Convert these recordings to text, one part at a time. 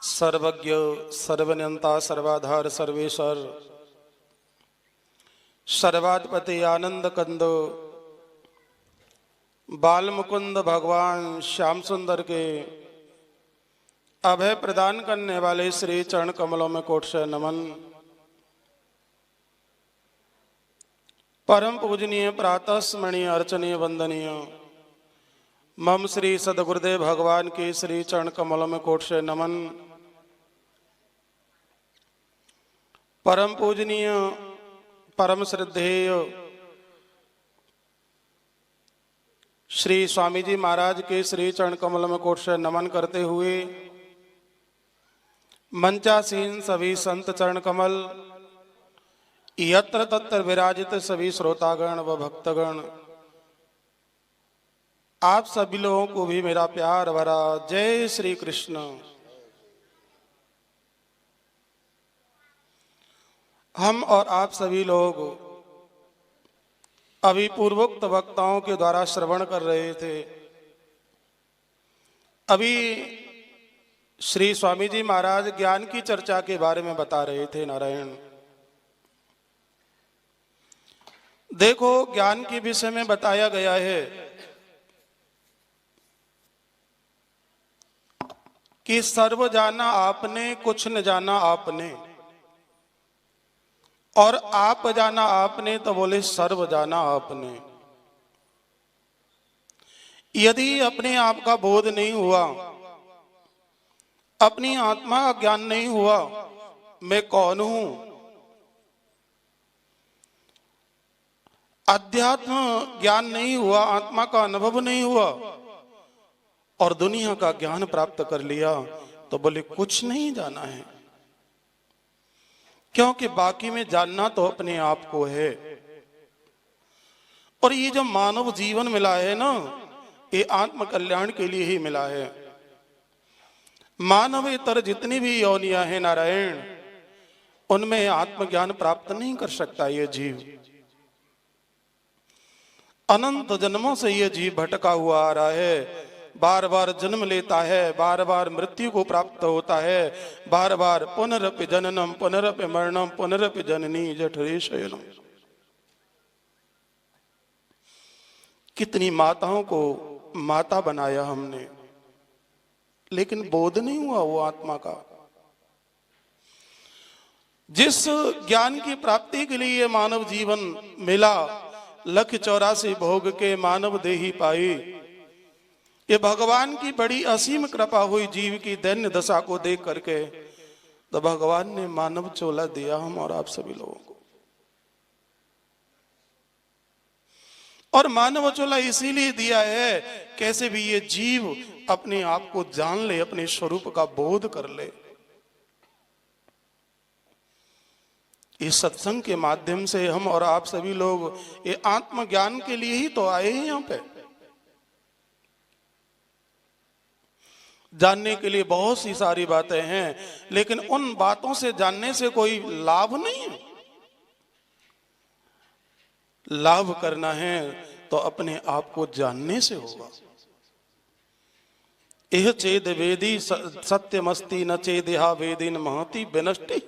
सर्वज्ञ सर्वनियंता सर्वाधार सर्वेश्वर सर्वाधिपति आनंद कंद बाल मुकुंद भगवान श्याम सुंदर के अभय प्रदान करने वाले श्री चरण कमलों में कोट से नमन। परम पूजनीय प्रातः स्मरणीय अर्चनीय वंदनीय मम श्री सदगुरुदेव भगवान के श्री चरण कमलों में कोट से नमन। परम पूजनीय परम श्रद्धेय श्री स्वामी जी महाराज के श्री चरण कमल में कोट से नमन करते हुए मंचासीन सभी संत चरण कमल यत्र तत्र विराजित सभी श्रोतागण व भक्तगण आप सभी लोगों को भी मेरा प्यार भरा जय श्री कृष्ण। हम और आप सभी लोग अभी पूर्वोक्त वक्ताओं के द्वारा श्रवण कर रहे थे। अभी श्री स्वामी जी महाराज ज्ञान की चर्चा के बारे में बता रहे थे। नारायण देखो, ज्ञान के विषय में बताया गया है कि सर्व जाना आपने कुछ न जाना आपने, और आप जाना आपने तो बोले सर्व जाना आपने। यदि अपने आप का बोध नहीं हुआ, अपनी आत्मा का ज्ञान नहीं हुआ, मैं कौन हूं, अध्यात्म ज्ञान नहीं हुआ, आत्मा का अनुभव नहीं हुआ और दुनिया का ज्ञान प्राप्त कर लिया तो बोले कुछ नहीं जाना है। क्योंकि बाकी में जानना तो अपने आप को है। और ये जो मानव जीवन मिला है ना, ये आत्म कल्याण के लिए ही मिला है। मानवेतर जितनी भी योनियां हैं नारायण, उनमें आत्मज्ञान प्राप्त नहीं कर सकता ये जीव। अनंत जन्मों से ये जीव भटका हुआ आ रहा है, बार बार जन्म लेता है, बार बार मृत्यु को प्राप्त होता है, बार बार पुनरपि जननम पुनरपि मरणम पुनरपि जननी जठरे शयनम। कितनी माताओं को माता बनाया हमने, लेकिन बोध नहीं हुआ वो आत्मा का। जिस ज्ञान की प्राप्ति के लिए मानव जीवन मिला, 184 भोग के मानव देही पाई, ये भगवान की बड़ी असीम कृपा हुई जीव की दैन्य दशा को देख करके, तो भगवान ने मानव चोला दिया हम और आप सभी लोगों को। और मानव चोला इसीलिए दिया है कैसे भी ये जीव अपने आप को जान ले, अपने स्वरूप का बोध कर ले। इस सत्संग के माध्यम से हम और आप सभी लोग ये आत्मज्ञान के लिए ही तो आए हैं। यहाँ पे जानने के लिए बहुत सी सारी बातें हैं, लेकिन उन बातों से जानने से कोई लाभ नहीं है। लाभ करना है तो अपने आप को जानने से होगा। यह चेद वेदी सत्यमस्ति न चेदिहा वेदिन महति विनष्टि।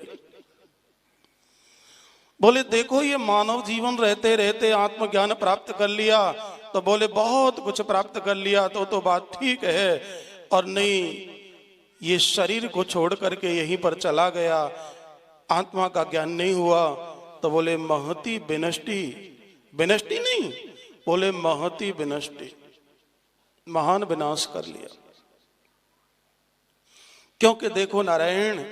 बोले देखो, ये मानव जीवन रहते रहते आत्मज्ञान प्राप्त कर लिया तो बोले बहुत कुछ प्राप्त कर लिया तो बात ठीक है, और नहीं ये शरीर को छोड़ करके यहीं पर चला गया, आत्मा का ज्ञान नहीं हुआ तो बोले महति विनष्टि। विनष्टि नहीं, बोले महति विनष्टि, महान विनाश कर लिया। क्योंकि देखो नारायण,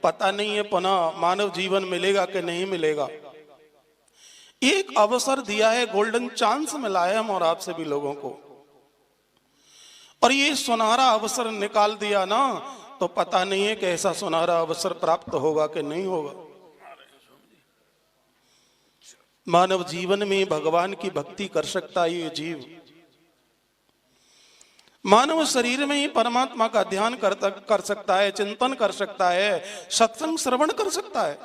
पता नहीं है पुनः मानव जीवन मिलेगा कि नहीं मिलेगा। एक अवसर दिया है, गोल्डन चांस मिला है हम और आप सभी लोगों को, और ये सुनहरा अवसर निकाल दिया ना, तो पता नहीं है कि ऐसा सुनहरा अवसर प्राप्त होगा कि नहीं होगा। मानव जीवन में भगवान की भक्ति कर सकता है ये जीव। मानव शरीर में ही परमात्मा का ध्यान कर सकता है, चिंतन कर सकता है, सत्संग श्रवण कर सकता है,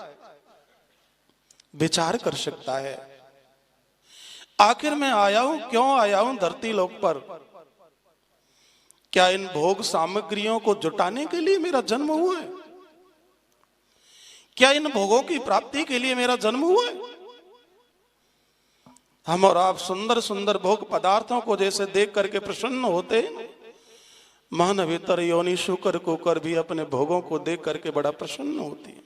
विचार कर सकता है। आखिर मैं आया हूं, क्यों आया हूं धरती लोक पर? क्या इन भोग सामग्रियों को जुटाने के लिए मेरा जन्म हुआ है? क्या इन भोगों की प्राप्ति के लिए मेरा जन्म हुआ है? हम और आप सुंदर सुंदर भोग पदार्थों को जैसे देख करके प्रसन्न होते हैं, मानवेतर योनि शुकर कुकर भी अपने भोगों को देख करके बड़ा प्रसन्न होती है।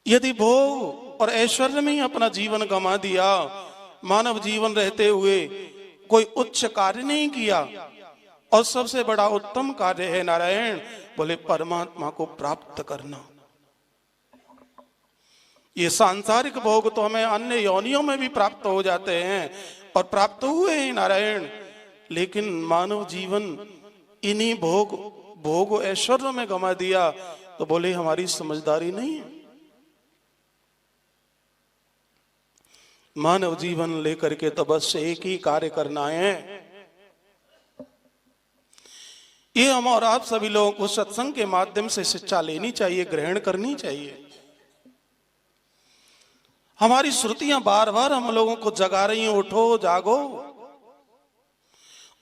यदि भोग और ऐश्वर्य में ही अपना जीवन गंवा दिया, मानव जीवन रहते हुए कोई उच्च कार्य नहीं किया, और सबसे बड़ा उत्तम कार्य है नारायण बोले परमात्मा को प्राप्त करना। ये सांसारिक भोग तो हमें अन्य योनियों में भी प्राप्त हो जाते हैं और प्राप्त हुए हैं नारायण, लेकिन मानव जीवन इन्हीं भोग ऐश्वर्य में गंवा दिया तो बोले हमारी समझदारी नहीं है। मानव जीवन लेकर के तो बस एक ही कार्य करना है। ये हम और आप सभी लोगों को सत्संग के माध्यम से शिक्षा लेनी चाहिए, ग्रहण करनी चाहिए। हमारी श्रुतियां बार बार हम लोगों को जगा रही हैं, उठो जागो,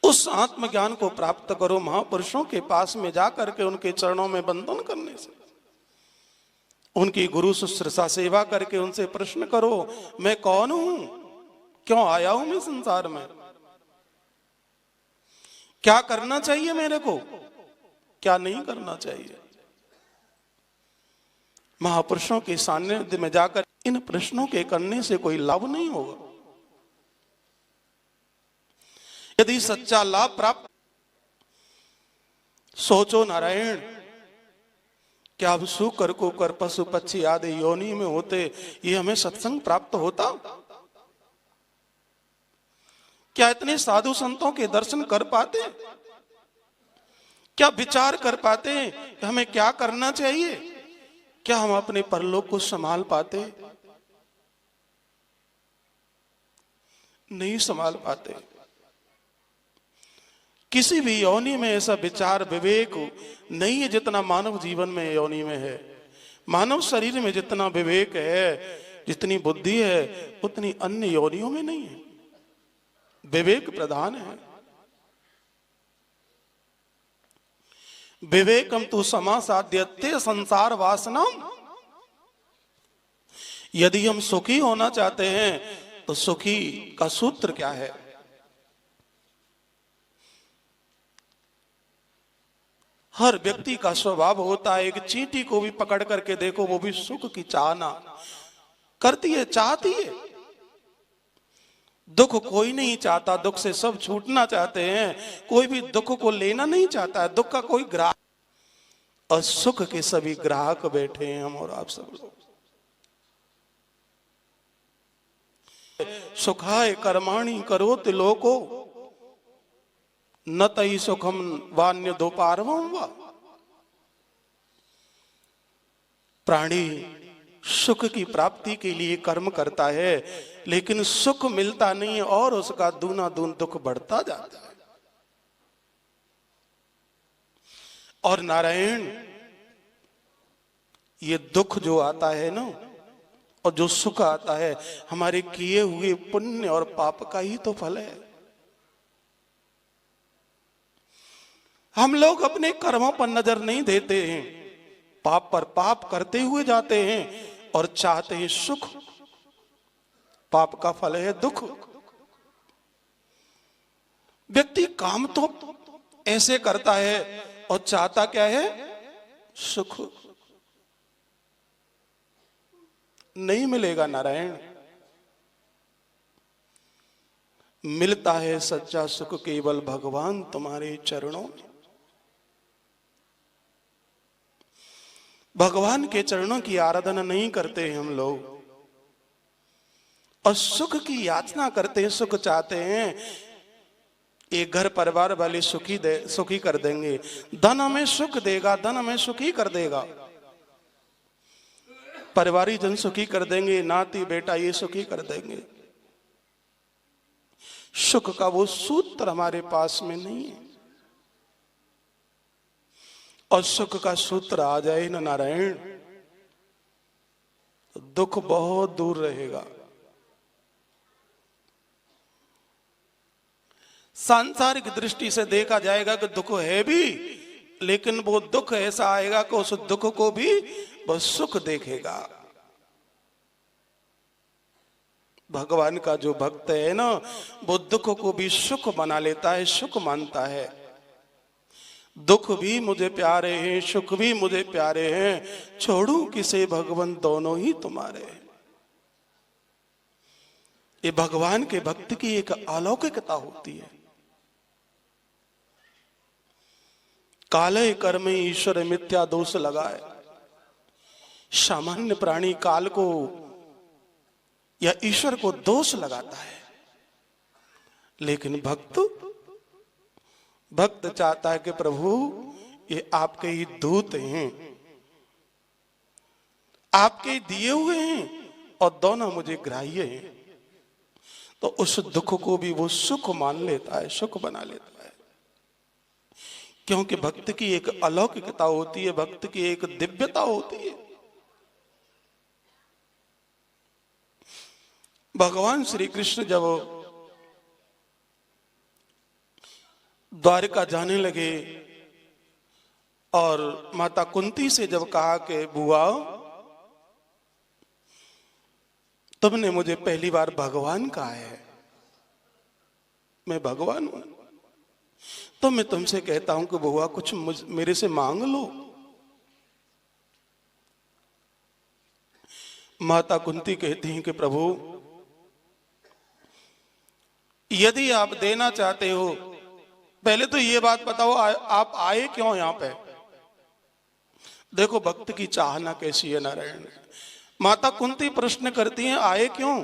उस आत्मज्ञान को प्राप्त करो। महापुरुषों के पास में जाकर के उनके चरणों में बंधन करने से, उनकी गुरु शुश्रूषा सेवा करके उनसे प्रश्न करो, मैं कौन हूं, क्यों आया हूं मैं संसार में, क्या करना चाहिए मेरे को, क्या नहीं करना चाहिए। महापुरुषों के सानिध्य में जाकर इन प्रश्नों के करने से कोई लाभ नहीं होगा। यदि सच्चा लाभ प्राप्त, सोचो नारायण, क्या हम शुकर कुकर पशु पक्षी आदि योनि में होते, ये हमें सत्संग प्राप्त होता? क्या इतने साधु संतों के दर्शन कर पाते? क्या विचार कर पाते कि हमें क्या करना चाहिए? क्या हम अपने परलोक को संभाल पाते? नहीं संभाल पाते। किसी भी योनि में ऐसा विचार विवेक नहीं है जितना मानव जीवन में योनि में है। मानव शरीर में जितना विवेक है, जितनी बुद्धि है, उतनी अन्य योनियों में नहीं है। विवेक प्रधान है। विवेकम तु समासाध्यते संसार वासनम। यदि हम सुखी होना चाहते हैं तो सुखी का सूत्र क्या है? हर व्यक्ति का स्वभाव होता है, एक चींटी को भी पकड़ करके देखो, वो भी सुख की चाहना करती है, चाहती है। दुख कोई नहीं चाहता, दुख से सब छूटना चाहते हैं, कोई भी दुख को लेना नहीं चाहता है, दुख का कोई ग्राहक, और सुख के सभी ग्राहक बैठे हैं हम और आप सब लोग। सुखाय कर्माणि करोति लोको न तई सुखम वान्य दो पारवम वा। प्राणी सुख की प्राप्ति के लिए कर्म करता है, लेकिन सुख मिलता नहीं है और उसका दूना दून दुख बढ़ता जाता है। और नारायण, ये दुख जो आता है ना, और जो सुख आता है, हमारे किए हुए पुण्य और पाप का ही तो फल है। हम लोग अपने कर्मों पर नजर नहीं देते हैं, पाप पर पाप करते हुए जाते हैं और चाहते हैं सुख। पाप का फल है दुख। व्यक्ति काम तो ऐसे करता है और चाहता क्या है? सुख। नहीं मिलेगा नारायण। मिलता है सच्चा सुख केवल भगवान तुम्हारे चरणों में। भगवान के चरणों की आराधना नहीं करते हैं हम लोग, और सुख की याचना करते हैं, सुख चाहते हैं। एक घर परिवार वाले सुखी कर देंगे, धन हमें सुख देगा, धन हमें सुखी कर देगा, परिवारी जन सुखी कर देंगे, नाती बेटा ये सुखी कर देंगे। सुख का वो सूत्र हमारे पास में नहीं है। और सुख का सूत्र आ जाए ना नारायण, तो दुख बहुत दूर रहेगा। सांसारिक दृष्टि से देखा जाएगा कि दुख है भी, लेकिन वो दुख ऐसा आएगा कि उस दुख को भी वह सुख देखेगा। भगवान का जो भक्त है ना, वो दुख को भी सुख बना लेता है, सुख मानता है। दुख भी मुझे प्यारे हैं, सुख भी मुझे प्यारे हैं, छोड़ू किसे भगवान दोनों ही तुम्हारे हैं। ये भगवान के भक्त की एक अलौकिकता होती है। काले कर्म ईश्वर मिथ्या दोष लगाए। सामान्य प्राणी काल को या ईश्वर को दोष लगाता है, लेकिन भक्त चाहता है कि प्रभु ये आपके ही दूत हैं, आपके दिए हुए हैं और दोनों मुझे ग्राह्य हैं। तो उस दुख को भी वो सुख मान लेता है, सुख बना लेता है। क्योंकि भक्त की एक अलौकिकता होती है, भक्त की एक दिव्यता होती है। भगवान श्री कृष्ण जब द्वारिका जाने लगे और माता कुंती से जब कहा कि बुआ तुमने मुझे पहली बार भगवान कहा है, मैं भगवान हूं, तो मैं तुमसे कहता हूं कि बुआ कुछ मेरे से मांग लो। माता कुंती कहती हैं कि प्रभु यदि आप देना चाहते हो, पहले तो ये बात बताओ आप आए क्यों यहां पे। देखो भक्त की चाहना कैसी है नारायण। माता कुंती प्रश्न करती हैं आए क्यों।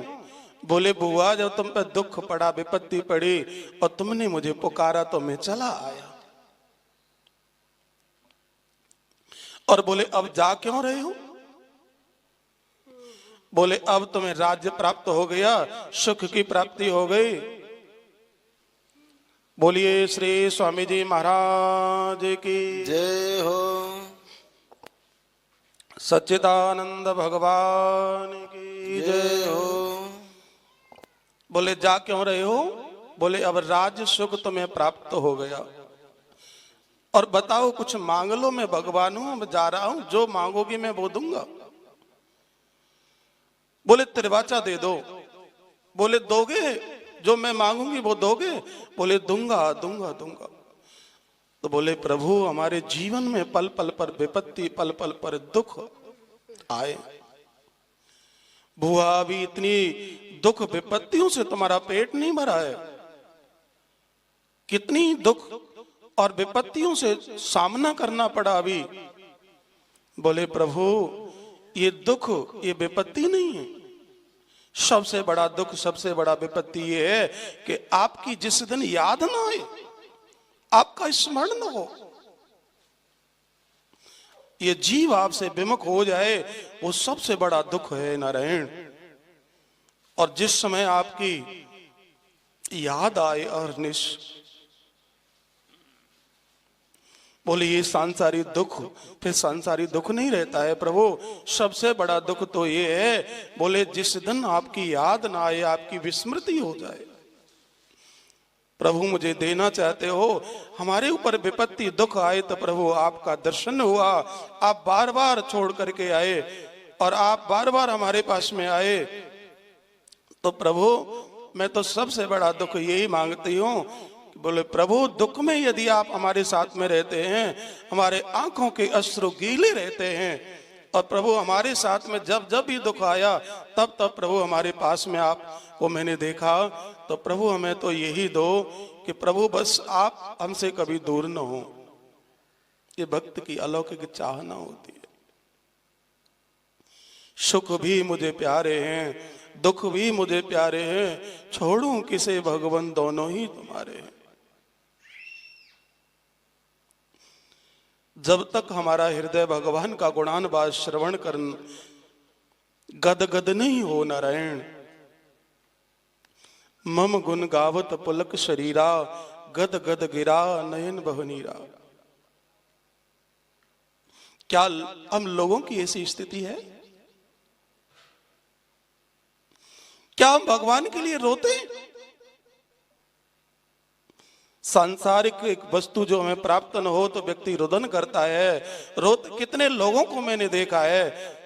बोले बुआ जब तुम पे दुख पड़ा, विपत्ति पड़ी और तुमने मुझे पुकारा तो मैं चला आया। और बोले अब जा क्यों रहे हो। बोले अब तुम्हें राज्य प्राप्त हो गया, सुख की प्राप्ति हो गई। बोलिए श्री स्वामी जी महाराज की जय हो। सच्चिदानंद भगवान की जय हो। बोले जा क्यों रहे हो। बोले अब राज्य सुख तुम्हें प्राप्त हो गया और बताओ कुछ मांग लो, मैं भगवान हूं, मैं जा रहा हूं, जो मांगोगी मैं वो दूंगा। बोले त्रिवाचा दे दो। बोले दोगे, जो मैं मांगूंगी वो दोगे। बोले दूंगा दूंगा दूंगा। तो बोले प्रभु हमारे जीवन में पल पल पर विपत्ति, पल पल पर दुख आए। बुआ अभी इतनी दुख विपत्तियों से तुम्हारा पेट नहीं भरा है, कितनी दुख और विपत्तियों से सामना करना पड़ा अभी। बोले प्रभु ये दुख, ये विपत्ति नहीं है, सबसे बड़ा दुख, सबसे बड़ा विपत्ति ये है कि आपकी जिस दिन याद ना आए, आपका स्मरण न हो, ये जीव आपसे विमुख हो जाए, वो सबसे बड़ा दुख है नारायण। और जिस समय आपकी याद आए अहर्निश, बोले ये सांसारिक दुख, फिर सांसारिक दुख नहीं रहता है प्रभु, सबसे बड़ा दुख तो ये है, बोले जिस दिन आपकी याद ना आए, आपकी विस्मृति हो जाए। प्रभु मुझे देना चाहते हो, हमारे ऊपर विपत्ति दुख आए तो प्रभु आपका दर्शन हुआ, आप बार बार छोड़ करके आए और आप बार बार हमारे पास में आए, तो प्रभु मैं तो सबसे बड़ा दुख यही मांगती हूँ। बोले प्रभु दुख में यदि आप हमारे साथ में रहते हैं, हमारे आंखों के अश्रु गीले रहते हैं, और प्रभु हमारे साथ में जब जब भी दुख आया तब तब प्रभु हमारे पास में आप को मैंने देखा, तो प्रभु हमें तो यही दो कि प्रभु बस आप हमसे कभी दूर न हो। ये भक्त की अलौकिक चाहना होती है। सुख भी मुझे प्यारे हैं, दुख भी मुझे प्यारे हैं, छोड़ूं किसे भगवान दोनों ही तुम्हारे हैं। जब तक हमारा हृदय भगवान का गुणानुवाद श्रवण कर गद गद नहीं हो नारायण, मम गुण गावत पुलक शरीरा, गद गद गिरा नयन बहनीरा। क्या हम लोगों की ऐसी स्थिति है? क्या हम भगवान के लिए रोते? सांसारिक एक वस्तु जो हमें प्राप्त न हो तो व्यक्ति रुदन करता है, कितने लोगों को मैंने देखा है,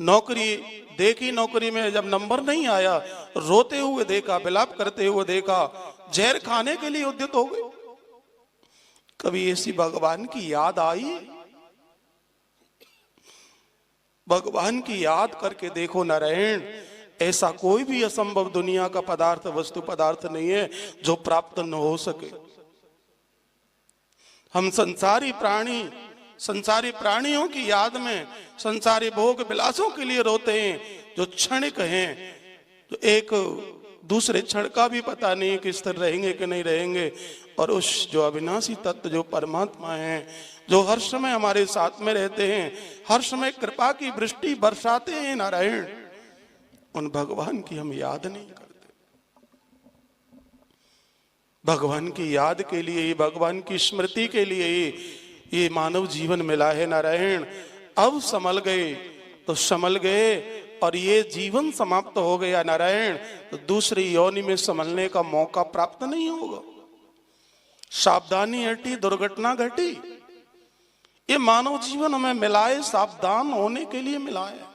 नौकरी देखी, नौकरी में जब नंबर नहीं आया रोते हुए देखा, विलाप करते हुए देखा, जहर खाने के लिए उद्यत हो गए। कभी ऐसी भगवान की याद आई? भगवान की याद करके देखो नारायण, ऐसा कोई भी असंभव दुनिया का पदार्थ, वस्तु पदार्थ नहीं है जो प्राप्त न हो सके। हम संसारी प्राणी, संसारी प्राणियों की याद में संसारी भोग विलासों के लिए रोते हैं, जो क्षणिक हैं, जो एक दूसरे क्षण का भी पता नहीं कि स्थिर रहेंगे कि नहीं रहेंगे। और उस जो अविनाशी तत्व जो परमात्मा है, जो हर समय हमारे साथ में रहते हैं, हर समय कृपा की वृष्टि बरसाते हैं नारायण, उन भगवान की हम याद नहीं करते। भगवान की याद के लिए, भगवान की स्मृति के लिए ये मानव जीवन मिला है नारायण। अब संभल गए तो संभल गए, और ये जीवन समाप्त हो गया नारायण तो दूसरी योनि में संभलने का मौका प्राप्त नहीं होगा। सावधानी हटी, दुर्घटना घटी। ये मानव जीवन हमें मिला है सावधान होने के लिए मिला है।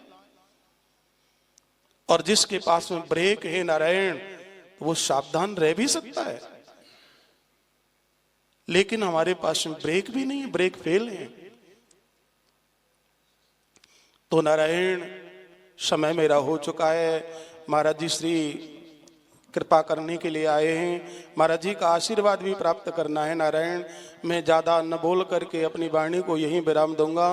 और जिसके पास में ब्रेक है नारायण, तो वो सावधान रह भी सकता है, लेकिन हमारे पास में ब्रेक भी नहीं है, ब्रेक फेल है। तो नारायण समय मेरा हो चुका है। महाराज जी श्री कृपा करने के लिए आए हैं, महाराज जी का आशीर्वाद भी प्राप्त करना है नारायण। मैं ज्यादा न बोल करके अपनी वाणी को यहीं विराम दूंगा।